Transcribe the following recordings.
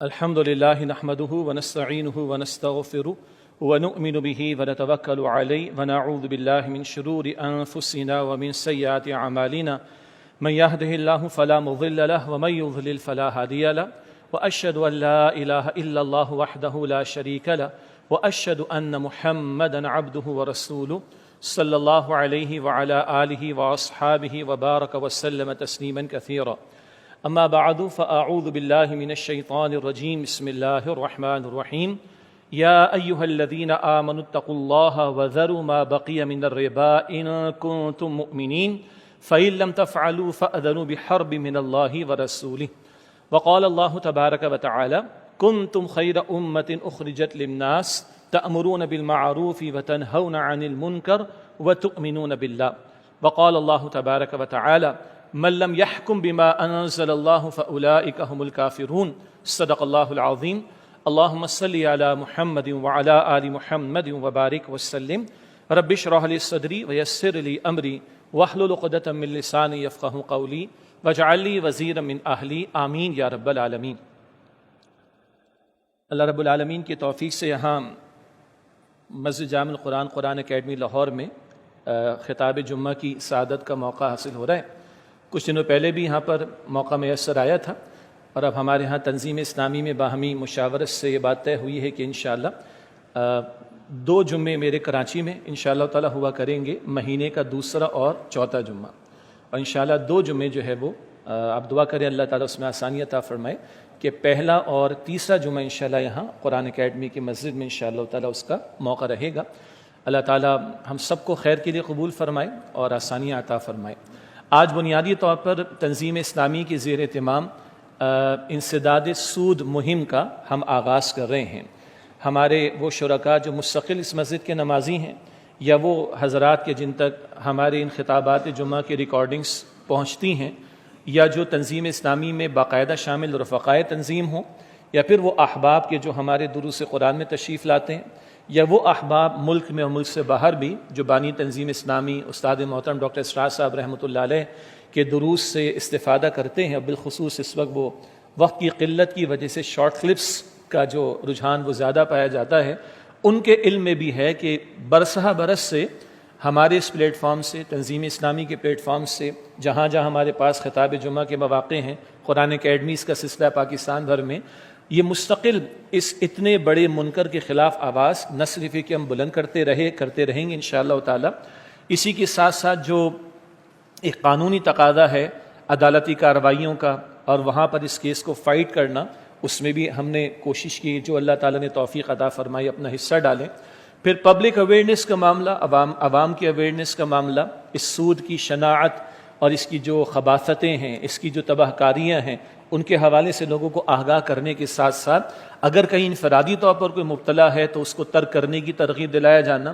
الحمد لله نحمده ونستعينه ونستغفره ونؤمن به ونتوكل عليه ونعوذ بالله من شرور أنفسنا ومن سيئات أعمالنا من يهده الله فلا مضل له ومن يضلل فلا هادي له وأشهد أن لا إله إلا الله وحده لا شريك له وأشهد أن محمدا عبده ورسوله صلى الله عليه وعلى آله وأصحابه وبارك وسلم تسليما كثيرا. أما بعد فأعوذ بالله من الشيطان الرجيم. بسم الله الرحمن الرحيم. يا أيها الذين آمنوا اتقوا الله وذروا ما بقي من الربا إن كنتم مؤمنين فإن لم تفعلوا فأذنوا بحرب من الله ورسوله. وقال الله تبارك وتعالى: كنتم خير أمة أخرجت للناس تأمرون بالمعروف وتنهون عن المنكر وتؤمنون بالله. وقال الله تبارك وتعالى: من لم يحكم بما أنزل الله فأولئك هم الكافرون. صدق الله العظيم. اللهم صل على محمد وعلى آل محمد وبارك وسلم. رب اشرح لي صدري ويسر لي أمري واحلل عقدة من لساني يفقهوا قولي واجعل لي وزيرا من أهلي آمين یا رب العالمین. اللہ رب العالمین کی توفیق سے یہاں مسجد جامع القرآن قرآن اکیڈمی لاہور میں خطاب جمعہ کی سعادت کا موقع حاصل ہو رہا ہے. کچھ دنوں پہلے بھی یہاں پر موقع میسر آیا تھا اور اب ہمارے ہاں تنظیم اسلامی میں باہمی مشاورت سے یہ بات طے ہوئی ہے کہ انشاءاللہ 2 جمعے میرے کراچی میں انشاءاللہ تعالی ہوا کریں گے، مہینے کا دوسرا اور چوتھا جمعہ، اور انشاءاللہ 2 جمعے جو ہے وہ آپ دعا کریں اللہ تعالیٰ اس میں آسانی عطا فرمائے کہ پہلا اور تیسرا جمعہ انشاءاللہ یہاں قرآن اکیڈمی کی مسجد میں انشاءاللہ تعالیٰ اس کا موقع رہے گا. اللہ تعالیٰ ہم سب کو خیر کے لیے قبول فرمائے اور آسانیاں عطا فرمائے. آج بنیادی طور پر تنظیم اسلامی کی زیر اہتمام انسداد سود مہم کا ہم آغاز کر رہے ہیں. ہمارے وہ شرکاء جو مستقل اس مسجد کے نمازی ہیں یا وہ حضرات کے جن تک ہمارے ان خطابات جمعہ کی ریکارڈنگز پہنچتی ہیں، یا جو تنظیم اسلامی میں باقاعدہ شامل رفقائے تنظیم ہوں، یا پھر وہ احباب کے جو ہمارے دروس قرآن میں تشریف لاتے ہیں، یا وہ احباب ملک میں اور ملک سے باہر بھی جو بانی تنظیم اسلامی استاد محترم ڈاکٹر اسرار صاحب رحمۃ اللہ علیہ کے دروس سے استفادہ کرتے ہیں. بالخصوص اس وقت وہ وقت کی قلت کی وجہ سے شارٹ کلپس کا جو رجحان وہ زیادہ پایا جاتا ہے، ان کے علم میں بھی ہے کہ برسہ برس سے ہمارے اس پلیٹ فارم سے، تنظیم اسلامی کے پلیٹ فارم سے، جہاں جہاں ہمارے پاس خطاب جمعہ کے مواقع ہیں، قرآن اکیڈمیز کا سلسلہ پاکستان بھر میں، یہ مستقل اس اتنے بڑے منکر کے خلاف آواز نہ صرف کہ ہم بلند کرتے رہیں گے انشاءاللہ تعالی، اسی کے ساتھ ساتھ جو ایک قانونی تقاضا ہے عدالتی کارروائیوں کا اور وہاں پر اس کیس کو فائٹ کرنا، اس میں بھی ہم نے کوشش کی جو اللہ تعالیٰ نے توفیق عطا فرمائی اپنا حصہ ڈالیں. پھر پبلک اویئرنیس کا معاملہ، عوام کی اویئرنیس کا معاملہ، اس سود کی شناعت اور اس کی جو خباثتیں ہیں، اس کی جو تباہ کاریاں ہیں، ان کے حوالے سے لوگوں کو آگاہ کرنے کے ساتھ ساتھ اگر کہیں انفرادی طور پر کوئی مبتلا ہے تو اس کو ترک کرنے کی ترغیب دلایا جانا،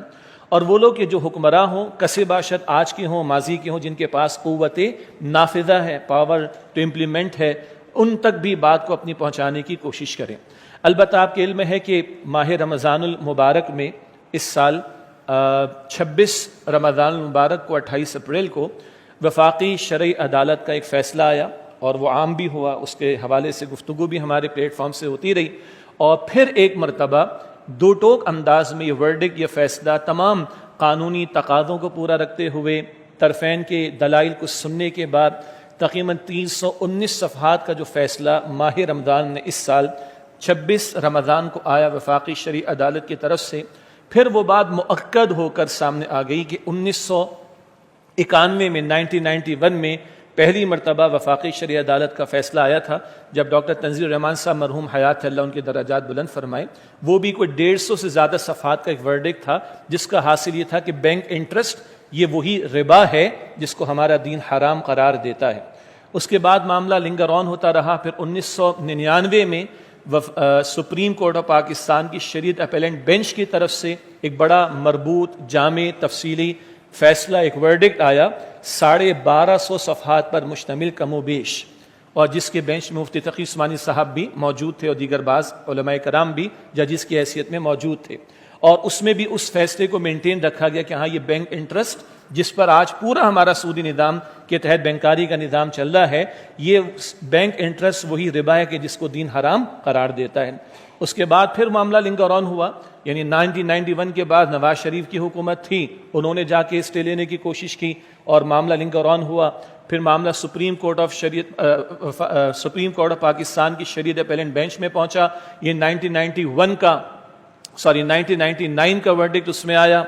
اور وہ لوگ کہ جو حکمراں ہوں، کسے باشد آج کے ہوں ماضی کے ہوں، جن کے پاس قوت نافذہ ہے، پاور ٹو امپلیمنٹ ہے، ان تک بھی بات کو اپنی پہنچانے کی کوشش کریں. البتہ آپ کے علم ہے کہ ماہ رمضان المبارک میں اس سال 26 رمضان المبارک کو 28 اپریل کو وفاقی شرعی عدالت کا ایک فیصلہ آیا اور وہ عام بھی ہوا، اس کے حوالے سے گفتگو بھی ہمارے پلیٹ فارم سے ہوتی رہی، اور پھر ایک مرتبہ 2 ٹوک انداز میں یہ ورڈک، یہ فیصلہ تمام قانونی تقاضوں کو پورا رکھتے ہوئے، طرفین کے دلائل کو سننے کے بعد تقریباً 319 صفحات کا جو فیصلہ ماہ رمضان میں اس سال 26 رمضان کو آیا وفاقی شرعی عدالت کی طرف سے، پھر وہ بات مؤکد ہو کر سامنے آ گئی کہ 1991 میں 1991 میں پہلی مرتبہ وفاقی شرعی عدالت کا فیصلہ آیا تھا جب ڈاکٹر تنزیل الرحمان صاحب مرحوم حیات اللہ ان کے درجات بلند فرمائے، وہ بھی کوئی 150 سے زیادہ صفحات کا ایک ورڈک تھا جس کا حاصل یہ تھا کہ بینک انٹرسٹ یہ وہی ربا ہے جس کو ہمارا دین حرام قرار دیتا ہے. اس کے بعد معاملہ لنگر آن ہوتا رہا. پھر 1999 میں سپریم کورٹ آف پاکستان کی شریعت اپیلنٹ بینچ کی طرف سے ایک بڑا مربوط جامع تفصیلی فیصلہ، ایک ورڈکٹ آیا 1250 صفحات پر مشتمل کم و بیش، اور جس کے بینچ میں مفتی تقی عثمانی صاحب بھی موجود تھے اور دیگر بعض علماء کرام بھی ججز کی حیثیت میں موجود تھے. اور اس میں بھی اس فیصلے کو مینٹین رکھا گیا کہ ہاں یہ بینک انٹرسٹ جس پر آج پورا ہمارا سودی نظام کے تحت بینکاری کا نظام چل رہا ہے، یہ بینک انٹرسٹ وہی ربا ہے کہ جس کو دین حرام قرار دیتا ہے۔ اس کے بعد پھر معاملہ لنگر آن ہوا، یعنی 1991 کے بعد نواز شریف کی حکومت تھی، انہوں نے جا کے اسٹے لینے کی کوشش کی اور معاملہ لنگر آن ہوا۔ پھر معاملہ سپریم کورٹ آف پاکستان کی شریعت اپیلنٹ بینچ میں پہنچا، یہ 1999 کا ورڈکٹ اس میں آیا۔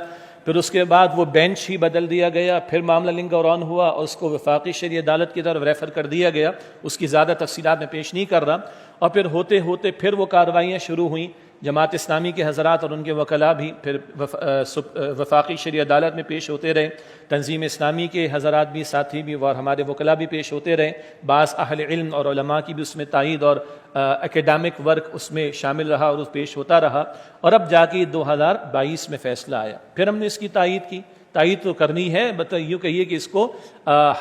پھر اس کے بعد وہ بینچ ہی بدل دیا گیا، پھر معاملہ لنگر آن ہوا اور اس کو وفاقی شرعی عدالت کی طرف ریفر کر دیا گیا، اس کی زیادہ تفصیلات میں پیش نہیں کر رہا۔ اور پھر ہوتے ہوتے پھر وہ کارروائیاں شروع ہوئیں، جماعت اسلامی کے حضرات اور ان کے وکلاء بھی پھر وفاقی شرعی عدالت میں پیش ہوتے رہے، تنظیم اسلامی کے حضرات بھی، ساتھی بھی اور ہمارے وکلاء بھی پیش ہوتے رہے، بعض اہل علم اور علماء کی بھی اس میں تائید اور اکیڈامک ورک اس میں شامل رہا اور اس پیش ہوتا رہا، اور اب جا کے 2022 میں فیصلہ آیا۔ پھر ہم نے اس کی تائید تو کرنی ہے، یوں کہیے کہ اس کو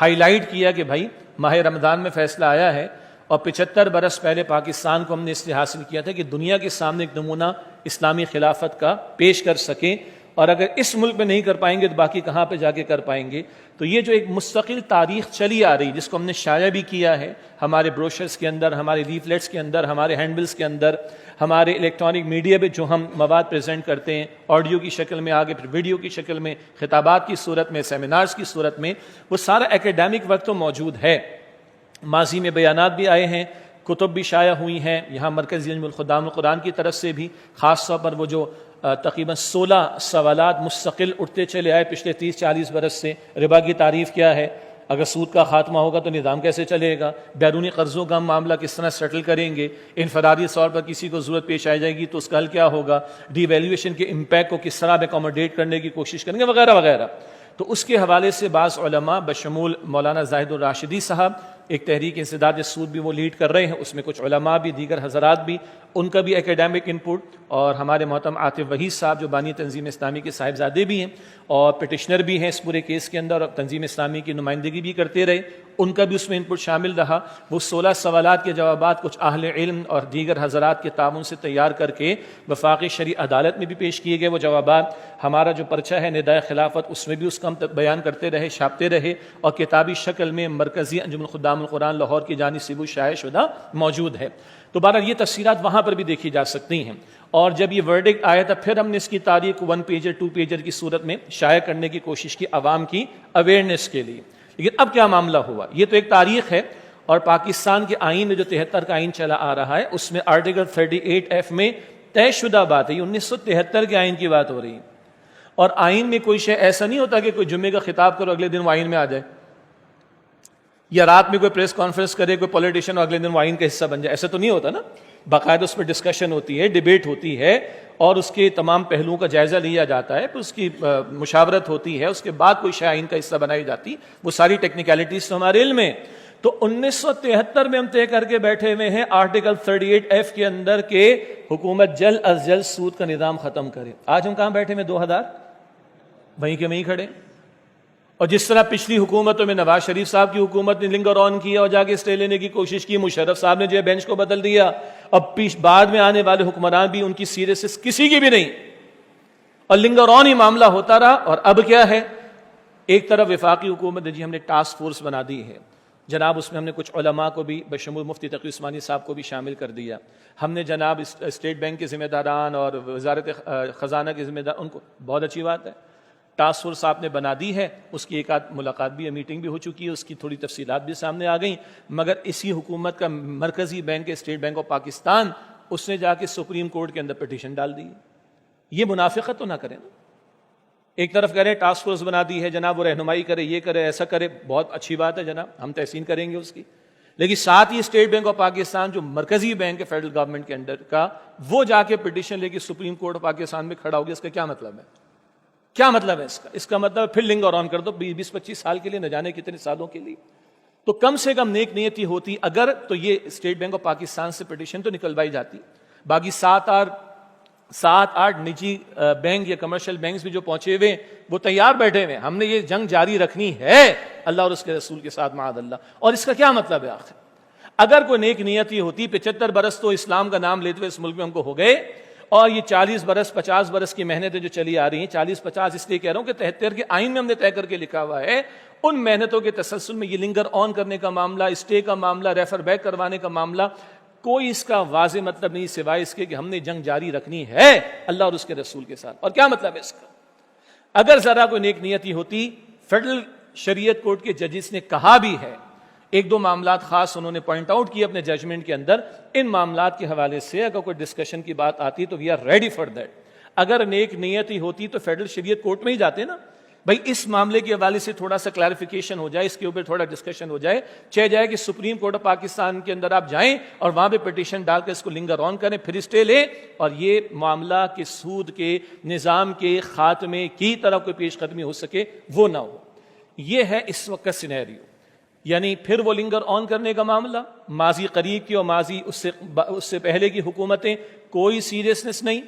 ہائی لائٹ کیا کہ بھائی ماہ رمضان میں فیصلہ آیا ہے، اور 75 برس پہلے پاکستان کو ہم نے اس لیے حاصل کیا تھا کہ دنیا کے سامنے ایک نمونہ اسلامی خلافت کا پیش کر سکیں، اور اگر اس ملک میں نہیں کر پائیں گے تو باقی کہاں پہ جا کے کر پائیں گے۔ تو یہ جو ایک مستقل تاریخ چلی آ رہی جس کو ہم نے شائع بھی کیا ہے ہمارے بروشرز کے اندر، ہمارے لیفلیٹس کے اندر، ہمارے ہینڈ بلز کے اندر، ہمارے الیکٹرانک میڈیا پہ جو ہم مواد پریزنٹ کرتے ہیں، آڈیو کی شکل میں، آگے پھر ویڈیو کی شکل میں، خطابات کی صورت میں، سیمینارز کی صورت میں، وہ سارا اکیڈیمک ورک تو موجود ہے۔ ماضی میں بیانات بھی آئے ہیں، کتب بھی شائع ہوئی ہیں، یہاں مرکزی انجمن الخدام القرآن کی طرف سے بھی، خاص طور پر وہ جو تقریباً 16 سوالات مستقل اٹھتے چلے آئے پچھلے 30-40 برس سے۔ ربا کی تعریف کیا ہے؟ اگر سود کا خاتمہ ہوگا تو نظام کیسے چلے گا؟ بیرونی قرضوں کا معاملہ کس طرح سیٹل کریں گے؟ انفرادی طور پر کسی کو ضرورت پیش آ جائے گی تو اس کا حل کیا ہوگا؟ ڈی ویلیویشن کے امپیکٹ کو کس طرح اکوموڈیٹ کرنے کی کوشش کریں گے، وغیرہ وغیرہ۔ تو اس کے حوالے سے بعض علماء بشمول مولانا زاہد الراشدی صاحب، ایک تحریک انسداد سود بھی وہ لیڈ کر رہے ہیں، اس میں کچھ علماء بھی، دیگر حضرات بھی، ان کا بھی اکیڈیمک انپٹ، اور ہمارے محترم عاطف وحید صاحب جو بانی تنظیم اسلامی کے صاحبزادے بھی ہیں اور پٹیشنر بھی ہیں اس پورے کیس کے اندر، اور تنظیم اسلامی کی نمائندگی بھی کرتے رہے، ان کا بھی اس میں انپٹ شامل رہا۔ وہ 16 سوالات کے جوابات کچھ اہل علم اور دیگر حضرات کے تعاون سے تیار کر کے وفاقی شرعی عدالت میں بھی پیش کیے گئے۔ وہ جوابات ہمارا جو پرچہ ہے ندائے خلافت، اس میں بھی اس کا ہم بیان کرتے رہے، چھاپتے رہے، اور کتابی شکل میں مرکزی انجمن الخدام القرآن لاہور کی جانب سے وہ شائع شدہ موجود ہے۔ تو بہرحال یہ تفصیلات وہاں پر بھی دیکھی جا سکتی ہیں۔ اور جب یہ ورڈکٹ آیا تھا پھر ہم نے اس کی تاریخ 1 پیجر 2 پیجر کی صورت میں شائع کرنے کی کوشش کی عوام کی اویئرنیس کے لیے۔ لیکن اب کیا معاملہ ہوا؟ یہ تو ایک تاریخ ہے، اور پاکستان کے آئین میں جو 73 کا آئین چلا آ رہا ہے اس میں آرٹیکل 38F میں طے شدہ بات ہے، یہ 1973 کے آئین کی بات ہو رہی ہے۔ اور آئین میں کوئی شے ایسا نہیں ہوتا کہ کوئی جمعے کا خطاب کرو اگلے دن وہ آئین میں آ جائے، یا رات میں کوئی پریس کانفرنس کرے کوئی پولیٹیشین اور اگلے دن وہ آئین کا حصہ بن جائے، ایسا تو نہیں ہوتا نا۔ باقاعدہ اس پر ڈسکشن ہوتی ہے، ڈیبیٹ ہوتی ہے، اور اس کے تمام پہلوؤں کا جائزہ لیا جاتا ہے، پھر اس کی مشاورت ہوتی ہے، اس کے بعد کوئی شے آئین کا حصہ بنائی جاتی، وہ ساری ٹیکنیکلٹیز تو ہمارے علم میں۔ تو 1973 میں ہم طے کر کے بیٹھے ہوئے ہیں آرٹیکل 38F کے اندر کہ حکومت جلد از جلد سود کا نظام ختم کرے۔ آج ہم کہاں بیٹھے میں 2000 وہیں کے وہیں کھڑے۔ اور جس طرح پچھلی حکومتوں میں نواز شریف صاحب کی حکومت نے لنگر آن کیا اور جا کے اسٹے لینے کی کوشش کی، مشرف صاحب نے جو ہے بینچ کو بدل دیا، اب بعد میں آنے والے حکمران بھی ان کی سیریسنس کسی کی بھی نہیں، اور لنگر آن ہی معاملہ ہوتا رہا۔ اور اب کیا ہے؟ ایک طرف وفاقی حکومت نے ہم نے ٹاسک فورس بنا دی ہے جناب، اس میں ہم نے کچھ علماء کو بھی بشمول مفتی تقی عثمانی صاحب کو بھی شامل کر دیا، ہم نے جناب اسٹیٹ بینک کے ذمہ داران اور وزارت خزانہ کے ذمہ دار، ان کو بہت اچھی بات ہے، ٹاسک فورس آپ نے بنا دی ہے، اس کی ایک آدھ ملاقات بھی، میٹنگ بھی ہو چکی ہے، اس کی تھوڑی تفصیلات بھی سامنے آ گئیں، مگر اسی حکومت کا مرکزی bank state bank of Pakistan, اس نے جا کے سپریم کورٹ کے اندر پٹیشن ڈال دی۔ یہ منافقت تو نہ کریں نا، ایک طرف کہہ رہے ہیں ٹاسک فورس بنا دی ہے جناب، وہ رہنمائی کرے، یہ کرے، ایسا کرے، بہت اچھی بات ہے جناب، ہم تحسین کریں گے اس کی، لیکن ساتھ ہی اسٹیٹ بینک آف پاکستان جو مرکزی بینک ہے فیڈرل گورنمنٹ کے انڈر کا، وہ جا کے پٹیشن لے کے سپریم کورٹ آف پاکستان میں کھڑا ہو گیا۔ اس کا کیا مطلب ہے؟ کیا مطلب ہے اس کا؟ اس کا مطلب پھر لنگر آن کر دو 20-25 سال کے لیے، نہ جانے کتنے سالوں کے لیے۔ تو کم سے کم نیک نیتی ہوتی اگر، تو یہ اسٹیٹ بینک آف پاکستان سے پٹیشن تو نکلوائی جاتی، باقی 7-8 نجی بینک یا کمرشل بینکس بھی جو پہنچے ہوئے وہ تیار بیٹھے ہوئے، ہم نے یہ جنگ جاری رکھنی ہے اللہ اور اس کے رسول کے ساتھ معاذ اللہ۔ اور اس کا کیا مطلب ہے آخر؟ اگر کوئی نیک نیتی ہوتی، 75 برس تو اسلام کا نام لیتے ہوئے اس ملک میں ہم کو ہو گئے، اور یہ 40 برس 50 برس کی محنتیں جو چلی آ رہی ہیں، 40-50 اس لیے کہہ رہا ہوں کہ 73 کے آئین میں ہم نے طے کر کے لکھا ہوا ہے، ان محنتوں کے تسلسل میں یہ لنگر آن کرنے کا معاملہ، اسٹے کا معاملہ، ریفر بیک کروانے کا معاملہ، کوئی اس کا واضح مطلب نہیں سوائے اس کے کہ ہم نے جنگ جاری رکھنی ہے اللہ اور اس کے رسول کے ساتھ۔ اور کیا مطلب ہے اس کا؟ اگر ذرا کوئی نیک نیتی ہوتی، فیڈرل شریعت کورٹ کے ججز نے کہا بھی ہے، ایک دو معاملات خاص انہوں نے پوائنٹ آؤٹ کیے اپنے ججمنٹ کے اندر، ان معاملات کے حوالے سے اگر کوئی ڈسکشن کی بات آتی تو we are ready for that. اگر نیک نیتی ہوتی تو فیڈرل شریعت کورٹ میں ہی جاتے نا، بھائی اس معاملے کے حوالے سے تھوڑا سا کلیریفیکیشن ہو جائے، اس کے اوپر تھوڑا ڈسکشن ہو جائے، چاہے جائے کہ سپریم کورٹ آف پاکستان کے اندر آپ جائیں اور وہاں پہ پٹیشن ڈال کر اس کو لنگر آن کریں، پھر اسٹے لیں، اور یہ معاملہ کہ سود کے نظام کے خاتمے کی طرف کوئی پیش قدمی ہو سکے وہ نہ ہو۔ یہ ہے اس وقت کا سینیریو، یعنی پھر وہ لنگر آن کرنے کا معاملہ، ماضی قریب کی اور ماضی اس سے پہلے کی حکومتیں، کوئی سیریسنس نہیں،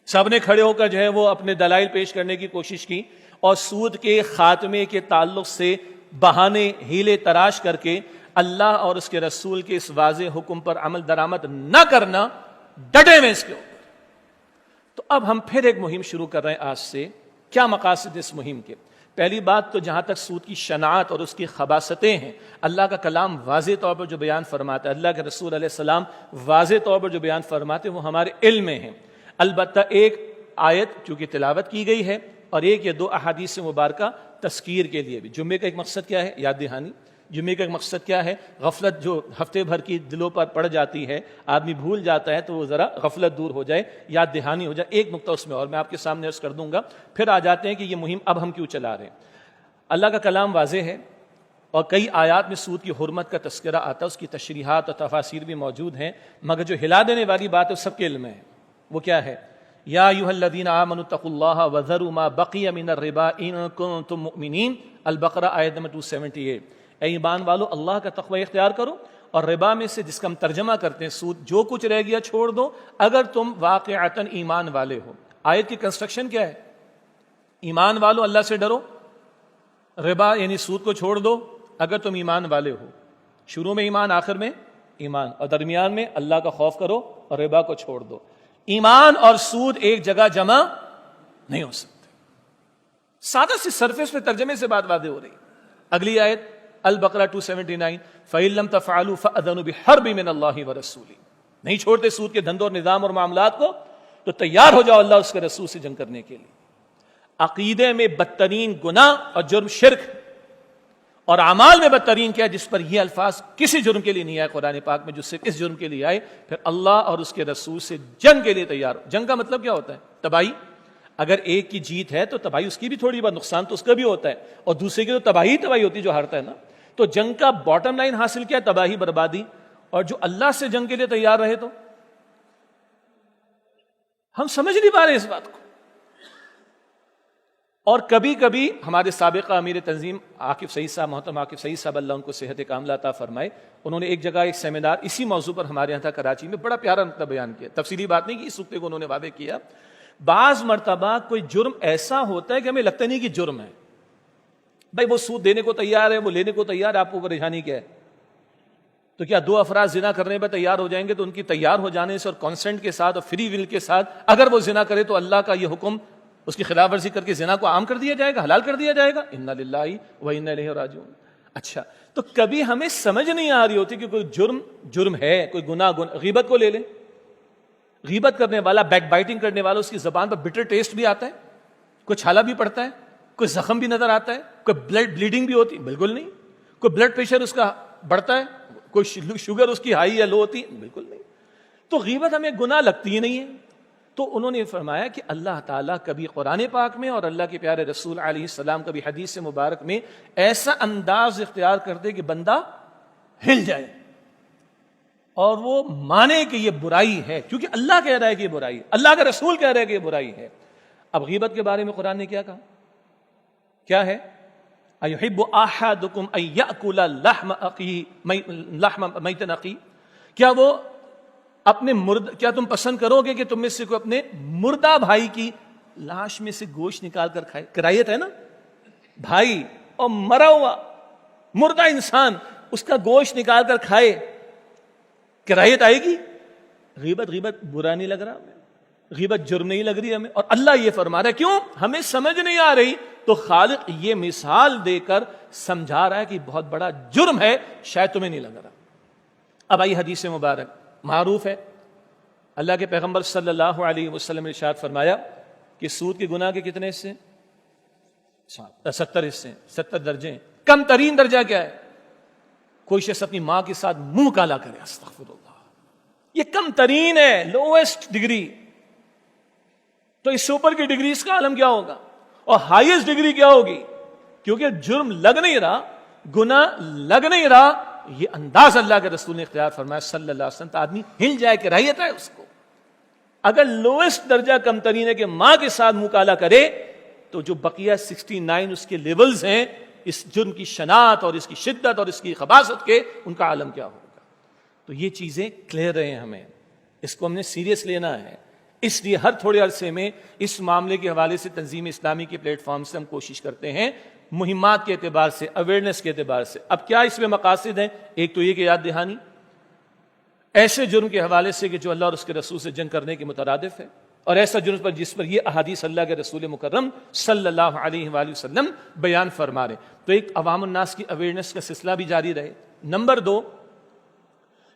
سب نے کھڑے ہو کر جو ہے وہ اپنے دلائل پیش کرنے کی کوشش کی، اور سود کے خاتمے کے تعلق سے بہانے ہیلے تراش کر کے اللہ اور اس کے رسول کے اس واضح حکم پر عمل درآمد نہ کرنا، ڈٹے ہوئے اس کے اوپر۔ تو اب ہم پھر ایک مہم شروع کر رہے ہیں آج سے۔ کیا مقاصد اس مہم کے؟ پہلی بات تو جہاں تک سود کی شناعت اور اس کی خباثتیں ہیں، اللہ کا کلام واضح طور پر جو بیان فرماتا ہے، اللہ کے رسول علیہ السلام واضح طور پر جو بیان فرماتے ہیں، وہ ہمارے علم میں ہیں۔ البتہ ایک آیت چونکہ تلاوت کی گئی ہے اور ایک یا دو احادیث مبارکہ تذکیر کے لیے بھی۔ جمعے کا ایک مقصد کیا ہے؟ یاد دہانی۔ جمعے کا ایک مقصد کیا ہے؟ غفلت جو ہفتے بھر کی دلوں پر پڑ جاتی ہے، آدمی بھول جاتا ہے، تو وہ ذرا غفلت دور ہو جائے، یاد دہانی ہو جائے۔ ایک نقطہ اس میں اور میں آپ کے سامنے عرض کر دوں گا، پھر آ جاتے ہیں کہ یہ مہم اب ہم کیوں چلا رہے ہیں۔ اللہ کا کلام واضح ہے اور کئی آیات میں سود کی حرمت کا تذکرہ آتا ہے، اس کی تشریحات اور تفاسیر بھی موجود ہیں، مگر جو ہلا دینے والی بات ہے وہ سب کے علم میں ہے۔ وہ کیا ہے؟ یا ایھا الذین آمنوا اتقوا اللہ وذروا ما بقی من الربا ان کنتم مؤمنین، البقرہ آیت نمبر 278۔ اے ایمان والو، اللہ کا تقوی اختیار کرو اور ربا میں سے، جس کا ہم ترجمہ کرتے ہیں سود، جو کچھ رہ گیا چھوڑ دو اگر تم واقعتاً ایمان والے ہو۔ آیت کی کنسٹرکشن کیا ہے؟ ایمان والو، اللہ سے ڈرو، ربا یعنی سود کو چھوڑ دو اگر تم ایمان والے ہو۔ شروع میں ایمان، آخر میں ایمان، اور درمیان میں اللہ کا خوف کرو اور ربا کو چھوڑ دو۔ ایمان اور سود ایک جگہ جمع نہیں ہو سکتے۔ سادہ سی سرفیس پہ ترجمے سے بات واضح ہو رہی۔ اگلی آیت البقرہ 279، فَإِن لَّمْ تَفْعَلُوا فَأْذَنُوا بِحَرْبٍ مِّنَ اللَّهِ وَرَسُولِهِ۔ نہیں چھوڑتے سود کے دھندوں اور نظام اور معاملات کو تو تیار ہو جاؤ اللہ اس کے رسول سے جنگ کرنے کے لیے۔ عقیدے میں بدترین گناہ اور جرم شرک، اور اعمال میں بدترین کیا ہے جس پر یہ الفاظ کسی جرم کے لیے نہیں آئے قرآن پاک میں، جو صرف اس جرم کے لیے آئے، پھر اللہ اور اس کے رسول سے جنگ کے لیے تیار ہو۔ جنگ کا مطلب کیا ہوتا ہے؟ تباہی۔ اگر ایک کی جیت ہے تو تباہی اس کی بھی تھوڑی بہت، نقصان تو اس کا بھی ہوتا ہے، اور دوسرے کی تو تباہی ہوتی ہے جو ہارتا ہے نا۔ تو جنگ کا باٹم لائن حاصل کیا؟ تباہی، بربادی۔ اور جو اللہ سے جنگ کے لیے تیار رہے، تو ہم سمجھ نہیں پا رہے اس بات کو۔ اور کبھی کبھی ہمارے سابقہ امیر تنظیم عاقب سعید صاحب، محترم عاقب سعید صاحب، اللہ ان کو صحت کاملہ عطا فرمائے، انہوں نے ایک جگہ ایک سیمینار اسی موضوع پر ہمارے یہاں تھا کراچی میں، بڑا پیارا نقطہ بیان کیا۔ تفصیلی بات نہیں کی، اس نقطے کو انہوں نے واضح کیا۔ بعض مرتبہ کوئی جرم ایسا ہوتا ہے کہ ہمیں لگتا نہیں کہ جرم ہے، بھائی وہ سود دینے کو تیار ہے، وہ لینے کو تیار ہے، آپ کو پریشانی کیا ہے؟ تو کیا دو افراد زنا کرنے پر تیار ہو جائیں گے تو ان کی تیار ہو جانے سے اور کانسنٹ کے ساتھ اور فری ول کے ساتھ اگر وہ زنا کرے تو اللہ کا یہ حکم، اس کی خلاف ورزی کر کے زنا کو عام کر دیا جائے گا، حلال کر دیا جائے گا؟ انا للہ و انا الیہ راجعون۔ اچھا، تو کبھی ہمیں سمجھ نہیں آ رہی ہوتی کہ کوئی جرم ہے، کوئی گناہ۔ غیبت کو لے لیں، غیبت کرنے والا، بیک بائٹنگ کرنے والا، اس کی زبان پر بٹر ٹیسٹ بھی آتا ہے، کوئی چھالا بھی پڑتا ہے، کوئی زخم بھی نظر آتا ہے، کوئی بلیڈنگ بھی ہوتی؟ بالکل نہیں۔ کوئی بلڈ پریشر اس کا بڑھتا ہے، کوئی شوگر اس کی ہائی یا لو ہوتی؟ بالکل نہیں۔ تو غیبت ہمیں گناہ لگتی ہی نہیں ہے۔ تو انہوں نے فرمایا کہ اللہ تعالیٰ کبھی قرآن پاک میں اور اللہ کے پیارے رسول علیہ السلام کبھی حدیث مبارک میں ایسا انداز اختیار کر دے کہ بندہ ہل جائے اور وہ مانے کہ یہ برائی ہے، کیونکہ اللہ کہہ رہا ہے کہ یہ برائی ہے، اللہ کا رسول کہہ رہا ہے کہ یہ برائی ہے۔ اب غیبت کے بارے میں قرآن نے کیا کہا؟ کیا ہے؟ اَيُحِبُّ أَحَدُكُمْ أَن يَأْكُلَ لَحْمَ مَيْتًا أَخِيهِ، کیا وہ اپنے کیا تم پسند کرو گے کہ تم میں سے کوئی اپنے مردہ بھائی کی لاش میں سے گوشت نکال کر کھائے؟ کرائیت ہے نا، بھائی اور مرا ہوا مردہ انسان اس کا گوشت نکال کر کھائے، کرائیت آئے گی؟ غیبت برا نہیں لگ رہا؟ غیبت جرم نہیں لگ رہی ہمیں، اور اللہ یہ فرما رہا ہے کیوں؟ ہمیں سمجھ نہیں آ رہی، تو خالق یہ مثال دے کر سمجھا رہا ہے کہ بہت بڑا جرم ہے، شاید تمہیں نہیں لگ رہا۔ اب آئی حدیث مبارک، معروف ہے اللہ کے پیغمبر صلی اللہ علیہ وسلم نے ارشاد فرمایا کہ سود کے گناہ کے کتنے حصے؟ 70 حصے، 70 درجے ہیں۔ کم ترین درجہ کیا ہے؟ کوئی شخص اپنی ماں کے ساتھ منہ کالا کرے، استغفر اللہ، یہ کم ترین ہے، لویسٹ ڈگری۔ تو اس سے اوپر کی ڈگریز کا عالم کیا ہوگا، اور ہائیسٹ ڈگری کیا ہوگی؟ کیونکہ جرم لگ نہیں رہا، گناہ لگ نہیں رہا، یہ انداز اللہ کے رسول نے اختیار فرمایا صلی اللہ علیہ وسلم، تو آدمی ہل جائے کہ رہیت ہے اس کو۔ اگر لویسٹ درجہ کم ترین ہے کہ ماں کے ساتھ منہ کالا کرے، تو جو بقیہ 69 اس کے لیولز ہیں اس جرم کی شناعت اور اس کی شدت اور اس کی خباثت کے، ان کا عالم کیا ہوگا۔ تو یہ چیزیں کلیئر رہے ہیں، ہمیں اس کو ہم نے سیریس لینا ہے۔ اس لیے ہر تھوڑے عرصے میں اس معاملے کے حوالے سے تنظیم اسلامی کے پلیٹ فارم سے ہم کوشش کرتے ہیں، مہمات کے اعتبار سے، اویئرنیس کے اعتبار سے۔ اب کیا اس میں مقاصد ہیں؟ ایک تو یہ کہ یاد دہانی ایسے جرم کے حوالے سے کہ جو اللہ اور اس کے رسول سے جنگ کرنے کے مترادف ہے، اور ایسا جرم پر جس پر یہ احادیث اللہ کے رسول مکرم صلی اللہ علیہ وآلہ وسلم بیان فرما رہے، تو ایک عوام الناس کی اویئرنیس کا سلسلہ بھی جاری رہے۔ نمبر 2،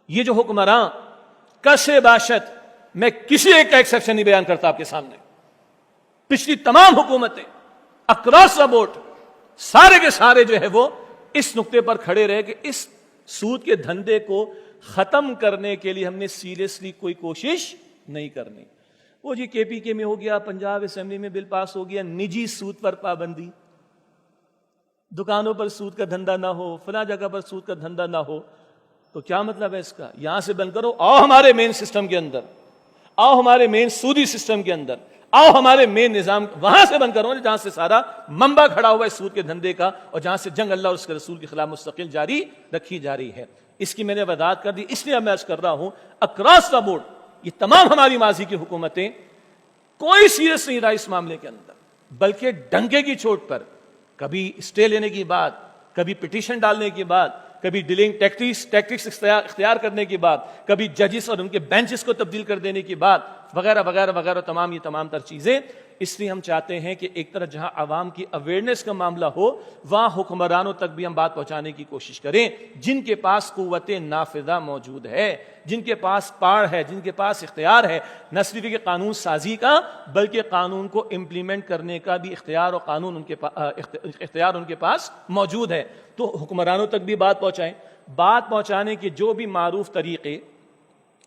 یہ جو حکمراں کسے باشد، میں کسی ایک کا ایکسیپشن نہیں بیان کرتا آپ کے سامنے، پچھلی تمام حکومتیں اکراس دا بورڈ سارے کے سارے جو ہے وہ اس نقطے پر کھڑے رہے کہ اس سود کے دھندے کو ختم کرنے کے لیے ہم نے سیریسلی کوئی کوشش نہیں کرنی۔ وہ جی کے پی کے میں ہو گیا، پنجاب اسمبلی میں بل پاس ہو گیا، نجی سود پر پابندی، دکانوں پر سود کا دھندا نہ ہو، فلاں جگہ پر سود کا دھندا نہ ہو، تو کیا مطلب ہے اس کا؟ یہاں سے بند کرو، آؤ ہمارے مین سسٹم کے اندر، آؤ ہمارے مین سودی سسٹم کے اندر، آؤ ہمارے مین نظام، وہاں سے بند کرو جہاں سے سارا منبع کھڑا ہوا ہے سود کے دھندے کا، اور جہاں سے جنگ اللہ اور اس کے رسول کے خلاف مستقل جاری رکھی جا رہی ہے۔ اس کی میں نے وضاحت کر دی، اس لیے میں عرض کر رہا ہوں اکراس دا بورڈ یہ تمام ہماری ماضی کی حکومتیں کوئی سیریس نہیں رہا اس معاملے کے اندر، بلکہ ڈنکے کی چوٹ پر کبھی اسٹے لینے کی بات، کبھی پٹیشن ڈالنے کی بات، کبھی ڈیلنگ ٹیکٹکس اختیار کرنے کی بات، کبھی ججز اور ان کے بینچز کو تبدیل کر دینے کی بات، وغیرہ وغیرہ وغیرہ، یہ تمام تر چیزیں۔ اس لیے ہم چاہتے ہیں کہ ایک طرف جہاں عوام کی اویئرنیس کا معاملہ ہو، وہاں حکمرانوں تک بھی ہم بات پہنچانے کی کوشش کریں، جن کے پاس قوت نافذہ موجود ہے، جن کے پاس پاڑ ہے، جن کے پاس اختیار ہے، نہ صرف کہ قانون سازی کا بلکہ قانون کو امپلیمنٹ کرنے کا بھی اختیار اور قانون اختیار ان کے پاس موجود ہے۔ تو حکمرانوں تک بھی بات پہنچائیں۔ بات پہنچانے کے جو بھی معروف طریقے،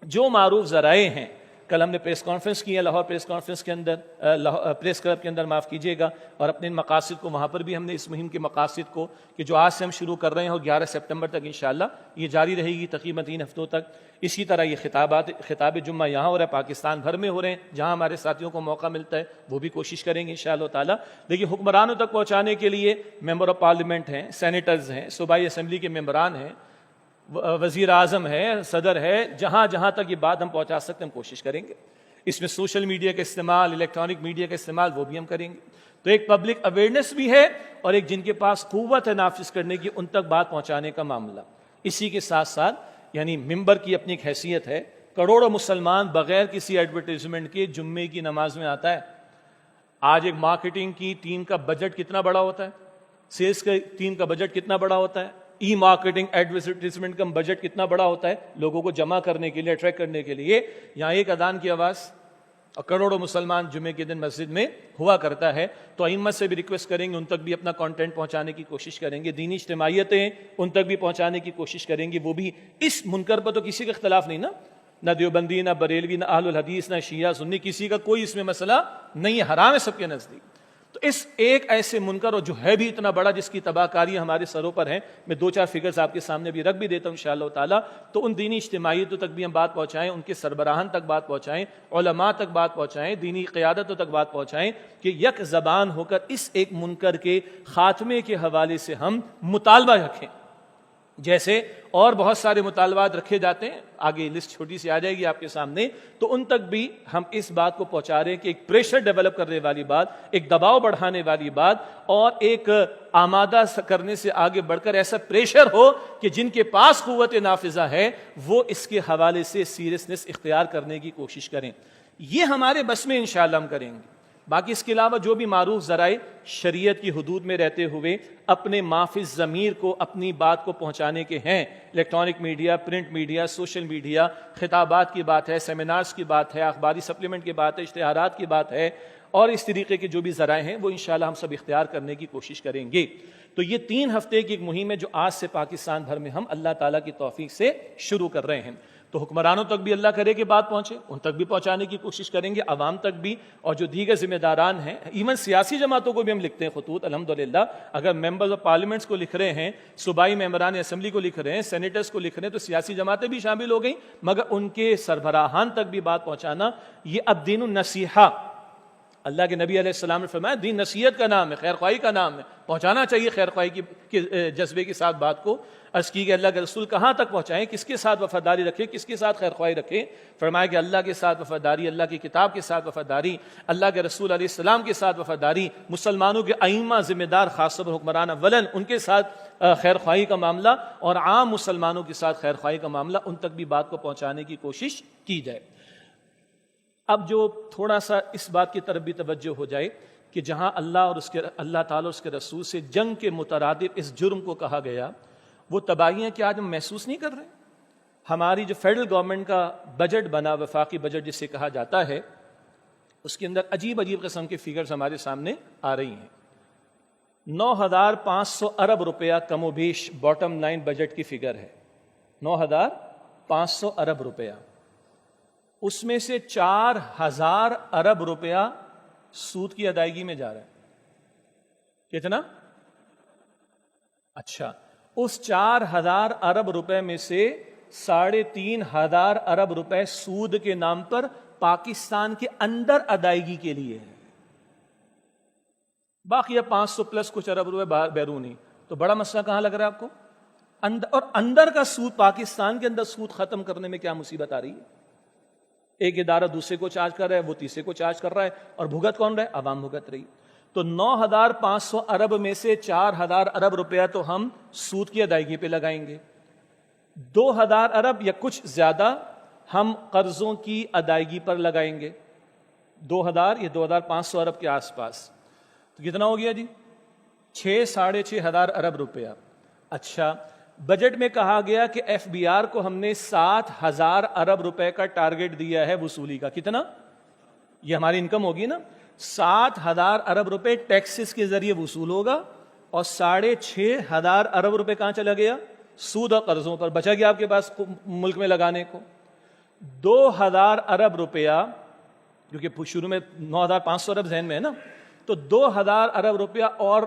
جو معروف ذرائع ہیں، کل ہم نے پریس کانفرنس کی ہے لاہور پریس کانفرنس کے اندر، پریس کلب کے اندر، معاف کیجیے گا، اور اپنے مقاصد کو وہاں پر بھی ہم نے اس مہم کے مقاصد کو کہ جو آج سے ہم شروع کر رہے ہیں اور 11 سپٹمبر تک انشاءاللہ یہ جاری رہے گی تقریباً 3 ہفتوں تک۔ اسی طرح یہ خطاب جمعہ یہاں ہو رہا ہے، پاکستان بھر میں ہو رہے ہیں، جہاں ہمارے ساتھیوں کو موقع ملتا ہے وہ بھی کوشش کریں گے انشاءاللہ تعالیٰ۔ لیکن حکمرانوں تک پہنچانے کے لیے ممبر آف پارلیمنٹ ہیں، سینیٹرز ہیں، صوبائی اسمبلی کے ممبران ہیں، وزیر اعظم ہے، صدر ہے، جہاں جہاں تک یہ بات ہم پہنچا سکتے ہیں ہم کوشش کریں گے۔ اس میں سوشل میڈیا کا استعمال، الیکٹرانک میڈیا کا استعمال، وہ بھی ہم کریں گے۔ تو ایک پبلک اویئرنیس بھی ہے، اور ایک جن کے پاس قوت ہے نافذ کرنے کی، ان تک بات پہنچانے کا معاملہ۔ اسی کے ساتھ ساتھ یعنی ممبر کی اپنی ایک حیثیت ہے، کروڑوں مسلمان بغیر کسی ایڈورٹائزمنٹ کے جمعے کی نماز میں آتا ہے۔ آج ایک مارکیٹنگ کی ٹیم کا بجٹ کتنا بڑا ہوتا ہے، سیلز کی ٹیم کا بجٹ کتنا بڑا ہوتا ہے، ای مارکیٹنگ ایڈورٹائزمنٹ کا بجٹ کتنا بڑا ہوتا ہے، لوگوں کو جمع کرنے کے لیے، اٹریکٹ کرنے کے لیے۔ یہاں ایک اذان کی آواز اور کروڑوں مسلمان جمعے کے دن مسجد میں ہوا کرتا ہے۔ تو ائمہ سے بھی ریکویسٹ کریں گے، ان تک بھی اپنا کانٹینٹ پہنچانے کی کوشش کریں گے، دینی اجتماعیتیں ان تک بھی پہنچانے کی کوشش کریں گے۔ وہ بھی اس منکر پر تو کسی کا اختلاف نہیں نا، نہ دیوبندی، نہ بریلوی، نہ اہل الحدیث، نہ شیعہ سنی، کسی کا کوئی اس میں مسئلہ نہیں ہے، حرام ہے سب کے نزدیک۔ تو اس ایک ایسے منکر، اور جو ہے بھی اتنا بڑا، جس کی تباہ کاری ہمارے سروں پر ہیں، میں 2-4 فگرز آپ کے سامنے بھی رکھ بھی دیتا ہوں انشاءاللہ تعالیٰ۔ تو ان دینی اجتماعیتوں تک بھی ہم بات پہنچائیں، ان کے سربراہان تک بات پہنچائیں، علماء تک بات پہنچائیں، دینی قیادتوں تک بات پہنچائیں، کہ یک زبان ہو کر اس ایک منکر کے خاتمے کے حوالے سے ہم مطالبہ رکھیں۔ جیسے اور بہت سارے مطالبات رکھے جاتے ہیں، آگے لسٹ چھوٹی سی آ جائے گی آپ کے سامنے، تو ان تک بھی ہم اس بات کو پہنچا رہے ہیں کہ ایک پریشر ڈیولپ کرنے والی بات، ایک دباؤ بڑھانے والی بات، اور ایک آمادہ کرنے سے آگے بڑھ کر ایسا پریشر ہو کہ جن کے پاس قوت نافذہ ہے وہ اس کے حوالے سے سیریسنس اختیار کرنے کی کوشش کریں۔ یہ ہمارے بس میں انشاءاللہ ہم کریں گے۔ باقی اس کے علاوہ جو بھی معروف ذرائع شریعت کی حدود میں رہتے ہوئے اپنے مافذ ضمیر کو اپنی بات کو پہنچانے کے ہیں، electronic media, print media, social media, خطابات کی بات ہے، سیمینارز کی بات ہے، اخباری سپلیمنٹ کی بات ہے، اشتہارات کی بات ہے، اور اس طریقے کے جو بھی ذرائع ہیں وہ انشاءاللہ ہم سب اختیار کرنے کی کوشش کریں گے۔ تو یہ 3 ہفتے کی ایک مہم ہے جو آج سے پاکستان بھر میں ہم اللہ تعالیٰ کی توفیق سے شروع کر رہے ہیں۔ تو حکمرانوں تک بھی اللہ کرے کہ بات پہنچے، ان تک بھی پہنچانے کی کوشش کریں گے، عوام تک بھی، اور جو دیگر ذمہ داران ہیں، ایون سیاسی جماعتوں کو بھی ہم لکھتے ہیں خطوط الحمدللہ۔ اگر ممبرز آف پارلیمنٹس کو لکھ رہے ہیں، صوبائی ممبران اسمبلی کو لکھ رہے ہیں، سینیٹرز کو لکھ رہے ہیں، تو سیاسی جماعتیں بھی شامل ہو گئیں، مگر ان کے سربراہان تک بھی بات پہنچانا، یہ اب دین النصیحہ، اللہ کے نبی علیہ السلام نے فرمایا دین نصیحت کا نام ہے، خیر خواہی کا نام ہے، پہنچانا چاہیے خیر خواہی کے جذبے کے ساتھ بات کو۔ عرض کی کہ اللہ کے رسول کہاں تک پہنچائیں، کس کے ساتھ وفاداری رکھیں، کس کے ساتھ خیر خواہی رکھیں؟ فرمایا کہ اللہ کے ساتھ وفاداری، اللہ کی کتاب کے ساتھ وفاداری، اللہ کے رسول علیہ السلام کے ساتھ وفاداری، مسلمانوں کے ائمہ ذمہ دار خاص طور پر حکمران اولن ان کے ساتھ خیر خواہی کا معاملہ، اور عام مسلمانوں کے ساتھ خیر خواہی کا معاملہ، ان تک بھی بات کو پہنچانے کی کوشش کی جائے۔ اب جو تھوڑا سا اس بات کی طرف بھی توجہ ہو جائے کہ جہاں اللہ تعالیٰ اور اس کے رسول سے جنگ کے مترادف اس جرم کو کہا گیا، وہ تباہیاں کیا آج ہم محسوس نہیں کر رہے؟ ہماری جو فیڈرل گورنمنٹ کا بجٹ بنا، وفاقی بجٹ جسے کہا جاتا ہے، اس کے اندر عجیب عجیب قسم کے فگرز ہمارے سامنے آ رہی ہیں۔ 9,500 ارب روپیہ کم و بیش باٹم لائن بجٹ کی فگر ہے، 9,500 ارب روپیہ، اس میں سے 4,000 ارب روپیہ سود کی ادائیگی میں جا رہا ہے۔ کتنا؟ اچھا، اس 4,000 ارب روپے میں سے 3,500 ارب روپے سود کے نام پر پاکستان کے اندر ادائیگی کے لیے ہے، باقی 500 پلس کچھ ارب روپے بیرونی۔ تو بڑا مسئلہ کہاں لگ رہا ہے آپ کو؟ اور اندر کا سود، پاکستان کے اندر سود ختم کرنے میں کیا مصیبت آ رہی ہے؟ ایک ادارہ دوسرے کو چارج کر رہا ہے، وہ تیسرے کو چارج کر رہا ہے، اور بھگت کون رہا ہے؟ عوام بھگت رہی۔ تو 9,500 ارب میں سے 4,000 ارب روپیہ تو ہم سود کی ادائیگی پہ لگائیں گے، 2,000 ارب یا کچھ زیادہ ہم قرضوں کی ادائیگی پر لگائیں گے، 2,000 یا 2,500 ارب کے آس پاس۔ تو کتنا ہو گیا جی؟ 6,500 سے 6,000 ارب روپیہ۔ اچھا، بجٹ میں کہا گیا کہ ایف بی آر کو ہم نے 7,000 ارب روپے کا ٹارگٹ دیا ہے وصولی کا۔ کتنا؟ یہ ہماری انکم ہوگی نا، 7,000 ارب روپے ٹیکسز کے ذریعے وصول ہوگا، اور 6,500 ارب روپے کہاں چلا گیا؟ سود اور قرضوں پر بچا گیا آپ کے پاس ملک میں لگانے کو۔ 2,000 ارب روپیہ، کیونکہ شروع میں 9,500 ارب ذہن میں ہے نا، تو 2,000 ارب روپیہ اور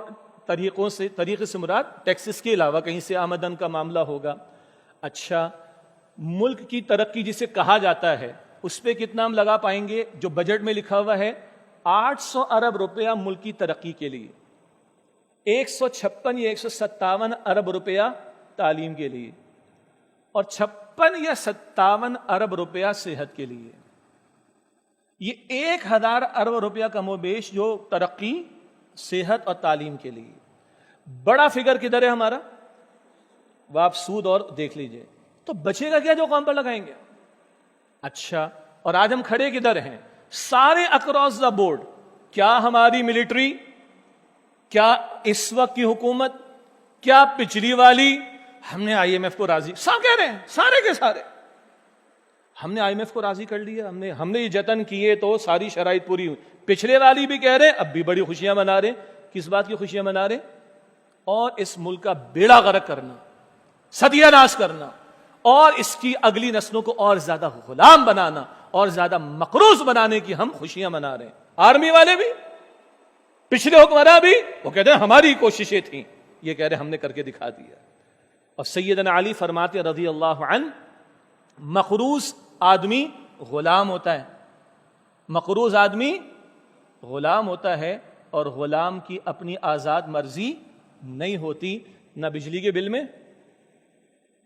طریقے سے مراد ٹیکسز کے علاوہ کہیں سے آمدن کا معاملہ ہوگا۔ اچھا، ملک کی ترقی جسے کہا جاتا ہے اس پہ کتنا ہم لگا پائیں گے؟ جو بجٹ میں لکھا ہوا ہے 800 ارب روپیہ ملک کی ترقی کے لیے، 156 یا 157 ارب روپیہ تعلیم کے لیے، اور 56 یا 57 ارب روپیہ صحت کے لیے۔ یہ 1,000 ارب روپیہ کم و بیش جو ترقی، صحت اور تعلیم کے لیے۔ بڑا فگر کدھر ہے ہمارا؟ وہ آپ سود اور دیکھ لیجئے۔ تو بچے گا کیا جو قوم پر لگائیں گے؟ اچھا، اور آج ہم کھڑے کدھر ہیں؟ سارے اکراس دا بورڈ، کیا ہماری ملٹری، کیا اس وقت کی حکومت، کیا پچھلی والی، ہم نے آئی ایم ایف کو راضی، سب کہہ رہے ہیں، سارے کے سارے ہم نے آئی ایم ایف کو راضی کر لیا، ہم نے یہ جتن کیے تو ساری شرائط پوری ہوئی۔ پچھلے والی بھی کہہ رہے ہیں، اب بھی بڑی خوشیاں منا رہے ہیں۔ کس بات کی خوشیاں منا رہے ہیں؟ اور اس ملک کا بیڑا غرق کرنا، ستیہ ناش کرنا، اور اس کی اگلی نسلوں کو اور زیادہ غلام بنانا اور زیادہ مقروض بنانے کی ہم خوشیاں منا رہے ہیں۔ آرمی والے بھی، پچھلے حکمراں بھی، وہ کہتے ہیں ہماری کوششیں تھیں، یہ کہہ رہے ہم نے کر کے دکھا دیا۔ اور سیدنا علی فرماتے رضی اللہ عنہ، مقروض آدمی غلام ہوتا ہے، مقروض آدمی غلام ہوتا ہے، اور غلام کی اپنی آزاد مرضی نہیں ہوتی، نہ بجلی کے بل میں،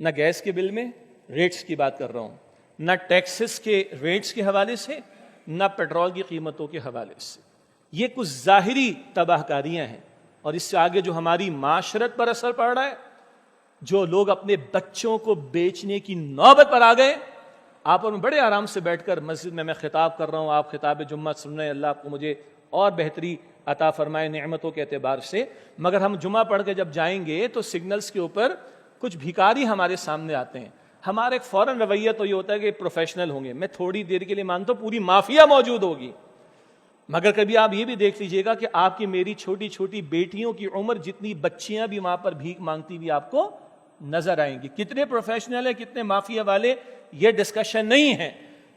نہ گیس کے بل میں ریٹس کی بات کر رہا ہوں، نہ ٹیکسز کے ریٹس کے حوالے سے، نہ پیٹرول کی قیمتوں کے حوالے سے۔ یہ کچھ ظاہری تباہ کاریاں ہیں، اور اس سے آگے جو ہماری معاشرت پر اثر پڑ رہا ہے، جو لوگ اپنے بچوں کو بیچنے کی نوبت پر آ گئے۔ آپ اور میں بڑے آرام سے بیٹھ کر مسجد میں خطاب کر رہا ہوں، آپ خطاب جمعہ سن رہے ہیں، اللہ آپ کو مجھے اور بہتری عطا فرمائے نعمتوں کے اعتبار سے، مگر ہم جمعہ پڑھ کے جب جائیں گے تو سگنلز کے اوپر کچھ بھکاری ہمارے سامنے آتے ہیں، ہمارا ایک فوراً رویہ تو یہ ہوتا ہے کہ پروفیشنل ہوں گے، میں تھوڑی دیر کے لیے مانتا ہوں پوری مافیا موجود ہوگی، مگر کبھی آپ یہ بھی دیکھ لیجئے گا کہ آپ کی میری چھوٹی چھوٹی بیٹیوں کی عمر جتنی بچیاں بھی وہاں پر بھیک مانگتی ہوئی آپ کو نظر آئیں گی۔ کتنے پروفیشنل ہیں، کتنے مافیا والے، یہ ڈسکشن نہیں ہے،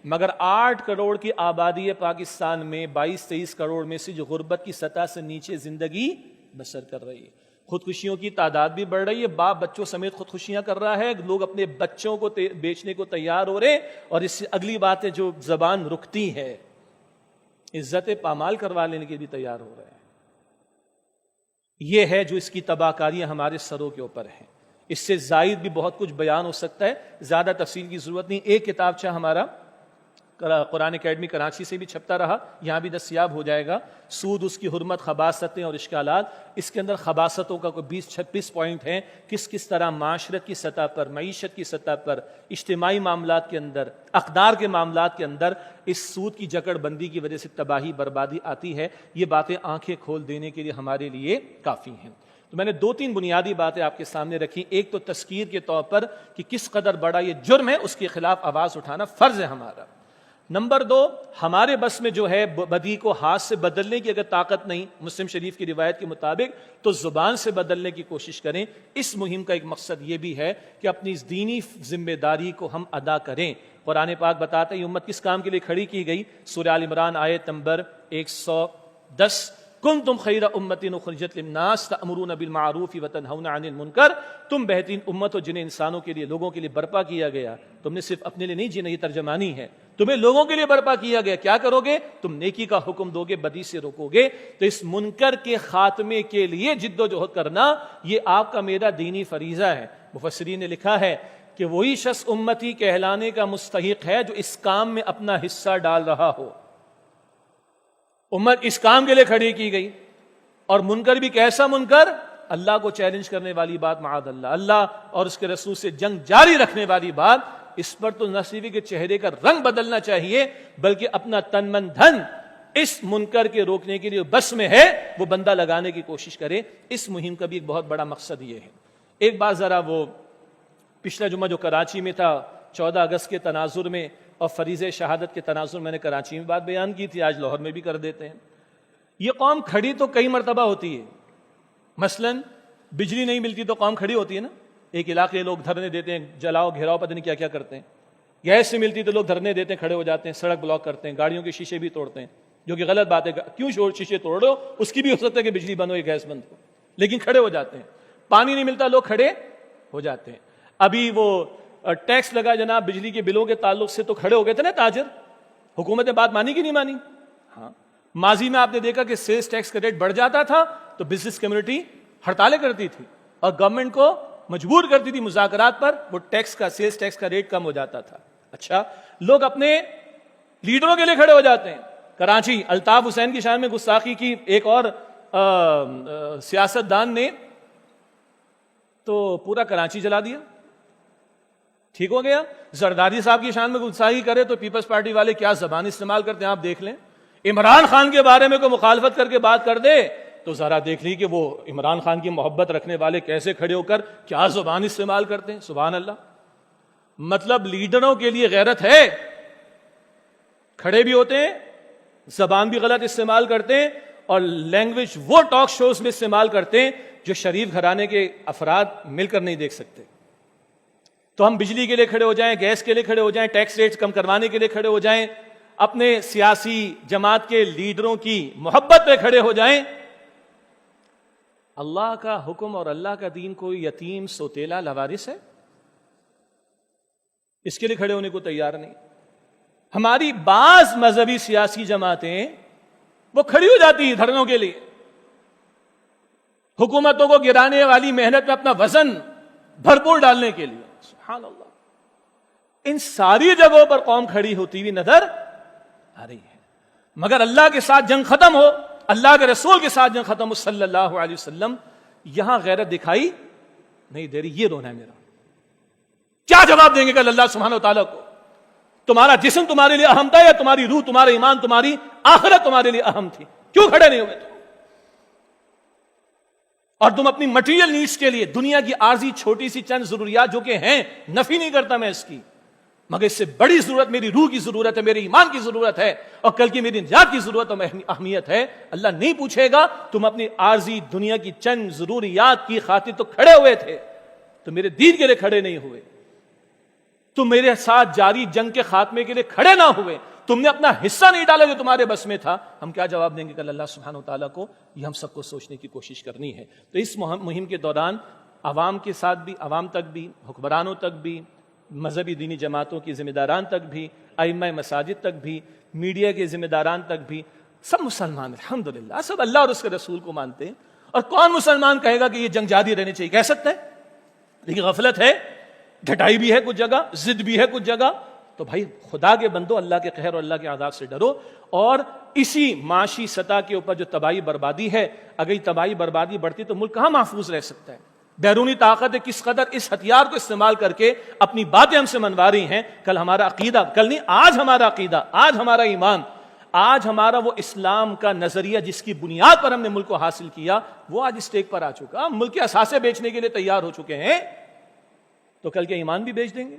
مگر 8 کروڑ کی آبادی ہے پاکستان میں، 22-23 کروڑ میں سے جو غربت کی سطح سے نیچے زندگی بسر کر رہی ہے۔ خودکشیوں کی تعداد بھی بڑھ رہی ہے، باپ بچوں سمیت خودکشیاں کر رہا ہے، لوگ اپنے بچوں کو بیچنے کو تیار ہو رہے، اور اس سے اگلی بات ہے جو زبان رکتی ہے، عزت پامال کروا لینے کے بھی تیار ہو رہے ہیں۔ یہ ہے جو اس کی تباہ کاریاں ہمارے سروں کے اوپر ہیں۔ اس سے زائد بھی بہت کچھ بیان ہو سکتا ہے، زیادہ تفصیل کی ضرورت نہیں۔ ایک کتابچہ ہمارا قرآن اکیڈمی کراچی سے بھی چھپتا رہا، یہاں بھی دستیاب ہو جائے گا، سود، اس کی حرمت، خباثتیں اور اشکالات۔ اس کے اندر خباثتوں کا کوئی 20-26 پوائنٹ ہیں، کس طرح معاشرت کی سطح پر، معیشت کی سطح پر، اجتماعی معاملات کے اندر، اقدار کے معاملات کے اندر اس سود کی جکڑ بندی کی وجہ سے تباہی بربادی آتی ہے۔ یہ باتیں آنکھیں کھول دینے کے لیے ہمارے لیے کافی ہیں۔ تو میں نے 2-3 بنیادی باتیں آپ کے سامنے رکھی، ایک تو تذکیر کے طور پر کہ کس قدر بڑا یہ جرم ہے، اس کے خلاف آواز اٹھانا فرض ہے ہمارا۔ نمبر 2، ہمارے بس میں جو ہے بدی کو ہاتھ سے بدلنے کی اگر طاقت نہیں، مسلم شریف کی روایت کے مطابق، تو زبان سے بدلنے کی کوشش کریں۔ اس مہم کا ایک مقصد یہ بھی ہے کہ اپنی اس دینی ذمہ داری کو ہم ادا کریں۔ قرآن پاک بتاتا ہے یہ امت کس کام کے لیے کھڑی کی گئی، سورہ آل عمران آیت نمبر 110، کنتم خیر امۃ اخرجت للناس تأمرون بالمعروف وتنہون عن المنکر، تم بہترین امت ہو جنہیں انسانوں کے لیے، لوگوں کے لیے برپا کیا گیا۔ تم نے صرف اپنے لیے نہیں جینا، یہ ترجمانی ہے، تمہیں لوگوں کے لیے برپا کیا گیا۔ کیا کرو گے؟ تم نیکی کا حکم دو گے، بدی سے روکو گے۔ تو اس منکر کے خاتمے کے لیے جد و جہد کرنا، یہ آپ کا میرا دینی فریضہ ہے۔ مفسرین نے لکھا ہے کہ وہی شخص امتی کہلانے کا مستحق ہے جو اس کام میں اپنا حصہ ڈال رہا ہو۔ امت اس کام کے لیے کھڑی کی گئی، اور منکر بھی کیسا منکر؟ اللہ کو چیلنج کرنے والی بات، معاذ اللہ، اللہ اور اس کے رسول سے جنگ جاری رکھنے والی بات۔ اس پر تو نہ صرف کے چہرے کا رنگ بدلنا چاہیے، بلکہ اپنا تن من دھن اس منکر کے روکنے کے لیے بس میں ہے وہ بندہ لگانے کی کوشش کرے۔ اس مہم کا بھی ایک بہت بڑا مقصد یہ ہے۔ ایک بات ذرا، وہ پچھلا جمعہ جو کراچی میں تھا 14 اگست کے تناظر میں اور فریضہ شہادت کے تناظر، میں نے کراچی میں بات بیان کی تھی، آج لاہور میں بھی کر دیتے ہیں۔ یہ قوم کھڑی تو کئی مرتبہ ہوتی ہے، مثلا بجلی نہیں ملتی تو قوم کھڑی ہوتی ہے نا، ایک علاقے لوگ دھرنے دیتے ہیں، جلاؤ گھیراؤ پتہ نہیں کیا کیا کرتے ہیں۔ گیس سے ملتی تو لوگ دھرنے دیتے ہیں، کھڑے ہو جاتے ہیں، سڑک بلاک کرتے ہیں، گاڑیوں کے شیشے بھی توڑتے ہیں، جو کہ غلط بات ہے۔ کیوں شیشے توڑ رہے ہو؟ اس کی بھی ہو سکتا ہے کہ بجلی بند ہو یا گیس بند ہو، لیکن کھڑے ہو جاتے ہیں۔ پانی نہیں ملتا، لوگ کھڑے ہو جاتے ہیں۔ ابھی وہ ٹیکس لگا جناب بجلی کے بلوں کے تعلق سے، تو کھڑے ہو گئے تھے نا تاجر۔ حکومت نے بات مانی کہ نہیں مانی؟ ہاں، ماضی میں آپ نے دیکھا کہ سیلز ٹیکس کا ریٹ بڑھ جاتا تھا تو بزنس کمیونٹی ہڑتالیں کرتی تھی اور گورنمنٹ کو مجبور کرتی تھی مذاکرات پر، وہ ٹیکس کا، سیلز ٹیکس کا ریٹ کم ہو جاتا تھا۔ اچھا، لوگ اپنے لیڈروں کے لیے کھڑے ہو جاتے ہیں۔ کراچی الطاف حسین کی شان میں گستاخی کی ایک اور سیاست دان نے تو پورا کراچی جلا دیا، ٹھیک ہو گیا۔ زرداری صاحب کی شان میں گستاخی کرے تو پیپلز پارٹی والے کیا زبان استعمال کرتے ہیں آپ دیکھ لیں۔ عمران خان کے بارے میں کوئی مخالفت کر کے بات کر دے تو ذرا دیکھ لی کہ وہ عمران خان کی محبت رکھنے والے کیسے کھڑے ہو کر کیا زبان استعمال کرتے ہیں۔ سبحان اللہ، مطلب لیڈروں کے لیے غیرت ہے، کھڑے بھی ہوتے ہیں، زبان بھی غلط استعمال کرتے ہیں، اور لینگویج وہ ٹاک شوز میں استعمال کرتے ہیں جو شریف گھرانے کے افراد مل کر نہیں دیکھ سکتے۔ تو ہم بجلی کے لیے کھڑے ہو جائیں، گیس کے لیے کھڑے ہو جائیں، ٹیکس ریٹس کم کروانے کے لیے کھڑے ہو جائیں، اپنے سیاسی جماعت کے لیڈروں کی محبت پہ کھڑے ہو جائیں۔ اللہ کا حکم اور اللہ کا دین کوئی یتیم سوتیلا لاوارث ہے؟ اس کے لیے کھڑے ہونے کو تیار نہیں۔ ہماری بعض مذہبی سیاسی جماعتیں وہ کھڑی ہو جاتی ہیں دھرنوں کے لیے، حکومتوں کو گرانے والی محنت میں اپنا وزن بھرپور ڈالنے کے لیے۔ سبحان اللہ. ان ساری جگہوں پر قوم کھڑی ہوتی ہوئی نظر آ رہی ہے. مگر اللہ کے ساتھ جنگ ختم ہو, اللہ کے رسول کے ساتھ جنگ ختم ہو صلی اللہ علیہ وسلم, یہاں غیرت دکھائی نہیں دے رہی. یہ رونا ہے میرا. کیا جواب دیں گے کل اللہ سبحانہ و تعالیٰ کو؟ تمہارا جسم تمہارے لیے اہم تھا یا تمہاری روح, تمہارا ایمان, تمہاری آخرت تمہارے لیے اہم تھی؟ کیوں کھڑے نہیں ہوئے تم؟ اور تم اپنی مٹیریل نیڈز کے لیے دنیا کی عارضی چھوٹی سی چند ضروریات جو کہ ہیں, نفی نہیں کرتا میں اس کی, مگر اس سے بڑی ضرورت میری روح کی ضرورت ہے, میرے ایمان کی ضرورت ہے, اور کل کی میری نجات کی ضرورت اور اہمیت ہے. اللہ نہیں پوچھے گا تم اپنی عارضی دنیا کی چند ضروریات کی خاطر تو کھڑے ہوئے تھے, تو میرے دین کے لیے کھڑے نہیں ہوئے, تم میرے ساتھ جاری جنگ کے خاتمے کے لیے کھڑے نہ ہوئے, تم نے اپنا حصہ نہیں ڈالا جو تمہارے بس میں تھا. ہم کیا جواب دیں گے کل اللہ سبحانہ و تعالیٰ کو؟ یہ ہم سب کو سوچنے کی کوشش کرنی ہے. تو اس مہم کے دوران عوام کے ساتھ بھی, عوام تک بھی, حکمرانوں تک بھی, مذہبی دینی جماعتوں کی ذمہ داران تک بھی, ائمہ مساجد تک بھی, میڈیا کے ذمہ داران تک بھی, سب مسلمان الحمدللہ سب اللہ اور اس کے رسول کو مانتے ہیں. اور کون مسلمان کہے گا کہ یہ جنگ جاری رہنی چاہیے؟ کہہ سکتا ہے, لیکن غفلت ہے, ڈھٹائی بھی ہے کچھ جگہ, ضد بھی ہے کچھ جگہ. تو بھائی خدا کے بندو, اللہ کے قہر اور اللہ کے عذاب سے ڈرو. اور اسی معاشی سطح کے اوپر جو تباہی بربادی ہے, اگر یہ تباہی بربادی بڑھتی تو ملک کہاں محفوظ رہ سکتا ہے؟ بیرونی طاقتیں کس قدر اس ہتھیار کو استعمال کر کے اپنی باتیں ہم سے منوا رہی ہیں. کل ہمارا عقیدہ, کل نہیں آج ہمارا عقیدہ, آج ہمارا ایمان, آج ہمارا وہ اسلام کا نظریہ جس کی بنیاد پر ہم نے ملک کو حاصل کیا, وہ آج اسٹیک پر آ چکا. ہم ملک کے اثاثے بیچنے کے لیے تیار ہو چکے ہیں, تو کل کے ایمان بھی بیچ دیں گے.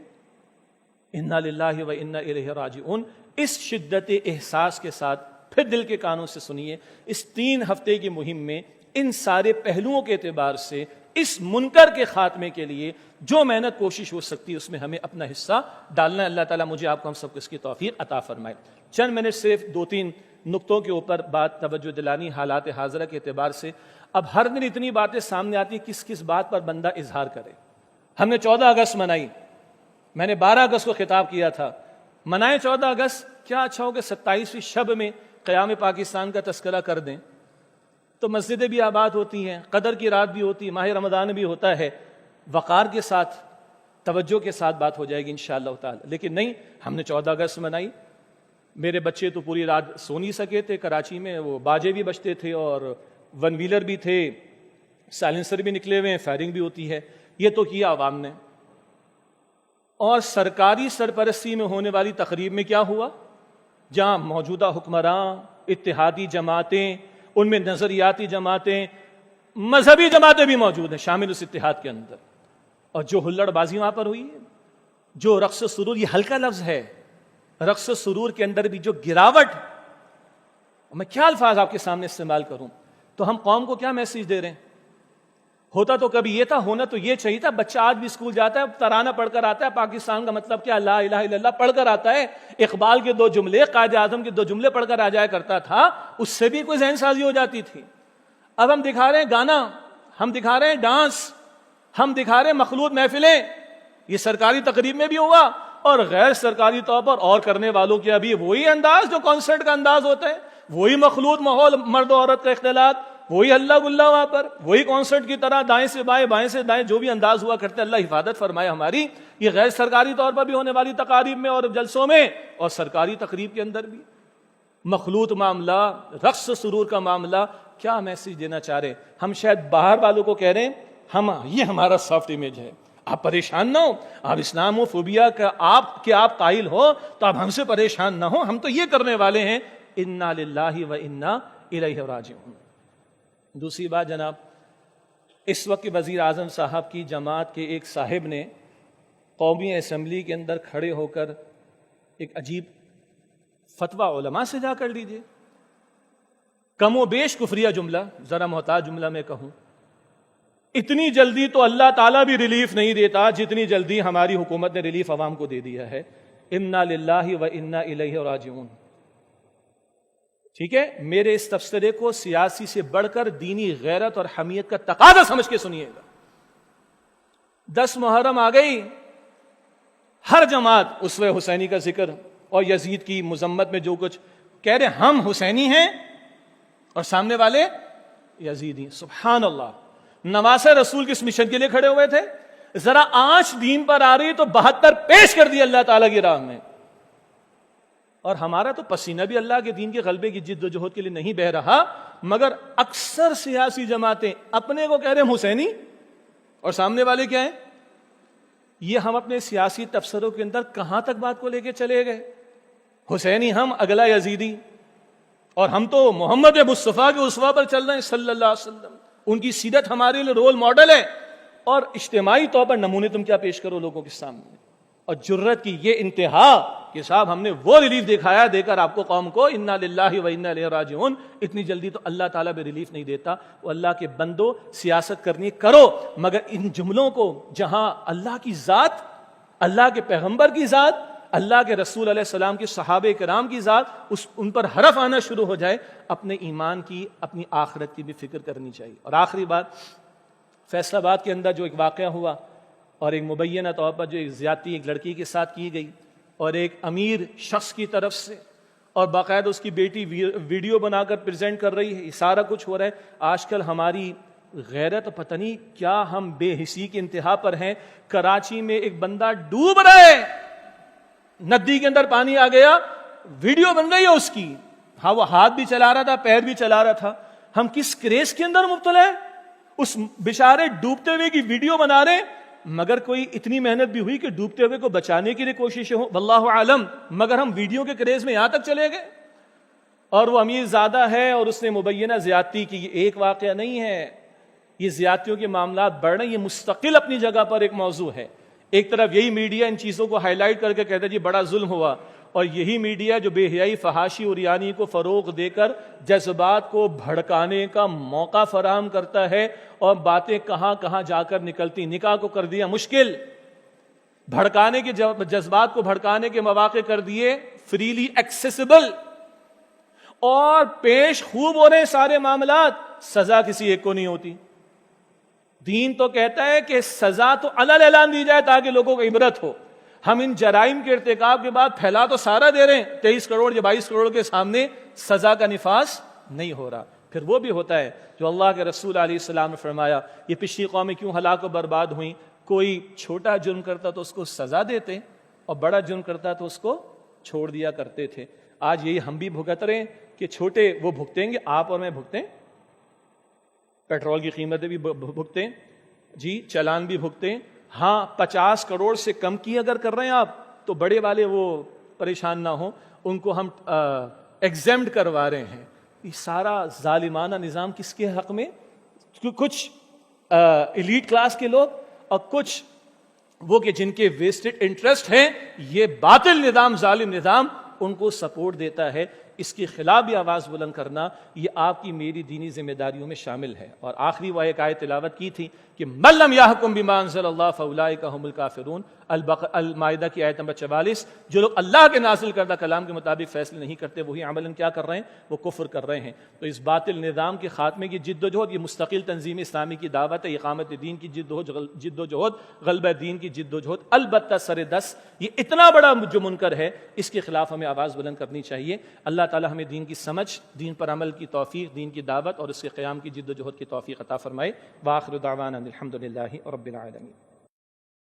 انا للہ و انا الیہ راجعون. اس شدت احساس کے ساتھ پھر دل کے کانوں سے سنیے, اس 3 ہفتے کی مہم میں ان سارے پہلوؤں کے اعتبار سے اس منکر کے خاتمے کے لیے جو محنت کوشش ہو سکتی ہے اس میں ہمیں اپنا حصہ ڈالنا ہے. اللہ تعالیٰ مجھے آپ کو ہم سب کو اس کی توفیق عطا فرمائے. چند منٹ صرف 2-3 نقطوں کے اوپر بات توجہ دلانی حالات حاضرہ کے اعتبار سے. اب ہر دن اتنی باتیں سامنے آتی, کس کس بات پر بندہ اظہار کرے. ہم نے 14 اگست منائی, میں نے 12 اگست کو خطاب کیا تھا. منائیں 14 اگست, کیا اچھا ہو کہ 27ویں شب میں قیام پاکستان کا تذکرہ کر دیں, تو مسجدیں بھی آباد ہوتی ہیں, قدر کی رات بھی ہوتی ہے, ماہ رمضان بھی ہوتا ہے, وقار کے ساتھ توجہ کے ساتھ بات ہو جائے گی انشاءاللہ تعالی. لیکن نہیں, ہم نے 14 اگست منائی. میرے بچے تو پوری رات سو نہیں سکے تھے, کراچی میں وہ باجے بھی بجتے تھے اور 1 ویلر بھی تھے, سائلنسر بھی نکلے ہوئے ہیں, فائرنگ بھی ہوتی ہے. یہ تو کیا عوام نے. اور سرکاری سرپرستی میں ہونے والی تقریب میں کیا ہوا؟ جہاں موجودہ حکمراں, اتحادی جماعتیں, ان میں نظریاتی جماعتیں, مذہبی جماعتیں بھی موجود ہیں شامل اس اتحاد کے اندر, اور جو ہلڑ بازی وہاں پر ہوئی ہے, جو رقص سرور, یہ ہلکا لفظ ہے, رقص سرور کے اندر بھی جو گراوٹ, میں کیا الفاظ آپ کے سامنے استعمال کروں, تو ہم قوم کو کیا میسج دے رہے ہیں؟ ہوتا تو کبھی یہ تھا, ہونا تو یہ چاہیے تھا. بچہ آج بھی اسکول جاتا ہے, ترانہ پڑھ کر آتا ہے, پاکستان کا مطلب کیا, لا الہ الا اللہ پڑھ کر آتا ہے. اقبال کے 2 جملے, قائد اعظم کے 2 جملے پڑھ کر آ جایا کرتا تھا, اس سے بھی کوئی ذہن سازی ہو جاتی تھی. اب ہم دکھا رہے ہیں گانا, ہم دکھا رہے ہیں ڈانس, ہم دکھا رہے ہیں مخلوط محفلیں. یہ سرکاری تقریب میں بھی ہوا, اور غیر سرکاری طور پر اور کرنے والوں کے ابھی وہی انداز جو کانسرٹ کا انداز ہوتا ہے, وہی مخلوط ماحول, مرد و عورت کا اختلاط, وہی اللہ گلہ وہاں پر, وہی کانسرٹ کی طرح دائیں سے بائیں, بائیں سے دائیں, جو بھی انداز ہوا کرتے. اللہ حفاظت فرمائے ہماری. یہ غیر سرکاری طور پر بھی ہونے والی تقاریب میں اور جلسوں میں, اور سرکاری تقریب کے اندر بھی مخلوط معاملہ, رقص سرور کا معاملہ. کیا میسج دینا چاہ رہے؟ ہم شاید باہر والوں کو کہہ رہے ہیں ہم, یہ ہمارا سافٹ امیج ہے, آپ پریشان نہ ہو, آپ اسلام و فوبیا کا آپ قائل ہو تو آپ ہم سے پریشان نہ ہو, ہم تو یہ کرنے والے ہیں. انا للہ و انا الیہ راجعون. دوسری بات جناب, اس وقت وزیر اعظم صاحب کی جماعت کے ایک صاحب نے قومی اسمبلی کے اندر کھڑے ہو کر ایک عجیب فتویٰ علماء سے جا کر لیجیے, کم و بیش کفریہ جملہ, ذرا محتاط جملہ میں کہوں, اتنی جلدی تو اللہ تعالیٰ بھی ریلیف نہیں دیتا جتنی جلدی ہماری حکومت نے ریلیف عوام کو دے دیا ہے. انا للہ و انا الیہ راجعون. ٹھیک ہے, میرے اس تبصرے کو سیاسی سے بڑھ کر دینی غیرت اور حمیت کا تقاضا سمجھ کے سنیے گا. 10 محرم آ گئی, ہر جماعت اسوہ حسینی کا ذکر اور یزید کی مذمت میں جو کچھ کہہ رہے, ہم حسینی ہیں اور سامنے والے یزیدی. سبحان اللہ. نواسہ رسول کس مشن کے لیے کھڑے ہوئے تھے؟ ذرا آنچ دین پر آ رہی تو 72 پیش کر دی اللہ تعالیٰ کی راہ میں. اور ہمارا تو پسینہ بھی اللہ کے دین کے غلبے کی جد و جہد کے لیے نہیں بہ رہا، مگر اکثر سیاسی جماعتیں اپنے کو کہہ رہے ہیں حسینی، اور سامنے والے کیا ہیں؟ یہ ہم اپنے سیاسی تبصروں کے اندر کہاں تک بات کو لے کے چلے گئے؟ حسینی ہم، اگلا یزیدی، اور ہم تو محمد مصطفیٰ کے اسوہ پر چل رہے ہیں صلی اللہ علیہ وسلم. ان کی سیرت ہمارے لیے رول ماڈل ہے، اور اجتماعی طور پر نمونے تم کیا پیش کرو لوگوں کے سامنے. اور جرت کی یہ انتہا کہ صاحب ہم نے وہ ریلیف دکھایا دے کر آپ کو قوم کو، انا للہ و انا الیہ راجعون. اتنی جلدی تو اللہ تعالیٰ بھی ریلیف نہیں دیتا. وہ اللہ کے بندو سیاست کرنی کرو، مگر ان جملوں کو جہاں اللہ کی ذات، اللہ کے پیغمبر کی ذات، اللہ کے رسول علیہ السلام کی صحابہ کرام کی ذات ان پر حرف آنا شروع ہو جائے، اپنے ایمان کی، اپنی آخرت کی بھی فکر کرنی چاہیے. اور آخری بات، فیصل آباد کے اندر جو ایک واقعہ ہوا اور ایک مبینہ طور پر جو ایک زیادتی ایک لڑکی کے ساتھ کی گئی اور ایک امیر شخص کی طرف سے، اور باقاعدہ اس کی بیٹی ویڈیو بنا کر پریزنٹ کر رہی ہے، یہ سارا کچھ ہو رہا ہے. آج کل ہماری غیرت پتہ نہیں کیا، ہم بے حسی کی انتہا پر ہیں. کراچی میں ایک بندہ ڈوب رہا ہے، ندی کے اندر پانی آ گیا، ویڈیو بن رہی ہے اس کی. ہاں وہ ہاتھ بھی چلا رہا تھا، پیر بھی چلا رہا تھا. ہم کس کریز کے اندر مبتلا ہیں؟ اس بیچارے ڈوبتے ہوئے کی ویڈیو بنا رہے، مگر کوئی اتنی محنت بھی ہوئی کہ ڈوبتے ہوئے کو بچانے کے لیے کوششیں ہوں، واللہ عالم، مگر ہم ویڈیو کے کریز میں یہاں تک چلے گئے. اور وہ امیر زادہ ہے اور اس نے مبینہ زیادتی کی. یہ ایک واقعہ نہیں ہے، یہ زیادتیوں کے معاملات بڑھ رہے ہیں. یہ مستقل اپنی جگہ پر ایک موضوع ہے. ایک طرف یہی میڈیا ان چیزوں کو ہائی لائٹ کر کے کہتا ہے جی بڑا ظلم ہوا، اور یہی میڈیا جو بے حیائی، فحاشی اور یعنی کو فروغ دے کر جذبات کو بھڑکانے کا موقع فراہم کرتا ہے، اور باتیں کہاں کہاں جا کر نکلتی. نکاح کو کر دیا مشکل، بھڑکانے کے جذبات کو بھڑکانے کے مواقع کر دیے فریلی ایکسیسیبل، اور پیش خوب ہو رہے سارے معاملات، سزا کسی ایک کو نہیں ہوتی. دین تو کہتا ہے کہ سزا تو علل اعلان دی جائے تاکہ لوگوں کو عبرت ہو. ہم ان جرائم کے ارتکاب کے بعد پھیلا تو سارا دے رہے ہیں، 23 کروڑ یا 22 کروڑ کے سامنے سزا کا نفاذ نہیں ہو رہا. پھر وہ بھی ہوتا ہے جو اللہ کے رسول علیہ السلام نے فرمایا، یہ پچھلی قومیں کیوں ہلاک و برباد ہوئیں؟ کوئی چھوٹا جرم کرتا تو اس کو سزا دیتے، اور بڑا جرم کرتا تو اس کو چھوڑ دیا کرتے تھے. آج یہی ہم بھی بھگت رہے ہیں کہ چھوٹے وہ بھگتیں گے، آپ اور میں بھگتیں، پیٹرول کی قیمتیں بھی بھگتیں، جی چلان بھی بھگتیں. ہاں 50 کروڑ سے کم کی اگر کر رہے ہیں آپ تو بڑے والے وہ پریشان نہ ہوں، ان کو ہم ایگزیمٹ کروا رہے ہیں. یہ سارا ظالمانہ نظام کس کے حق میں؟ کچھ ایلیٹ کلاس کے لوگ اور کچھ وہ کہ جن کے ویسٹڈ انٹرسٹ ہیں. یہ باطل نظام، ظالم نظام ان کو سپورٹ دیتا ہے. اس کے خلاف بھی آواز بلند کرنا یہ آپ کی میری دینی ذمہ داریوں میں شامل ہے. اور آخری وہ ایک آیت تلاوت کی تھی کہ من لم یحکم بما انزل اللہ فاولئک هم الکافرون، المائدہ کی آیت نمبر 44. جو لوگ اللہ کے نازل کردہ کلام کے مطابق فیصلے نہیں کرتے وہی عملاً کیا کر رہے ہیں؟ وہ کفر کر رہے ہیں. تو اس باطل نظام کے خاتمے کی جد و جہد یہ مستقل تنظیم اسلامی کی دعوت ہے. اقامت دین کی جد و جہد، غلبہ دین کی جد و جہد، البتہ سر دس یہ اتنا بڑا جو منکر ہے اس کے خلاف ہمیں آواز بلند کرنی چاہیے. اللہ تعالی ہمیں دین کی سمجھ، دین پر عمل کی توفیق، دین کی دعوت اور اس کے قیام کی جد و جہد کی توفیق عطا فرمائے. وآخر دعوانا الحمدللہ رب العالمین.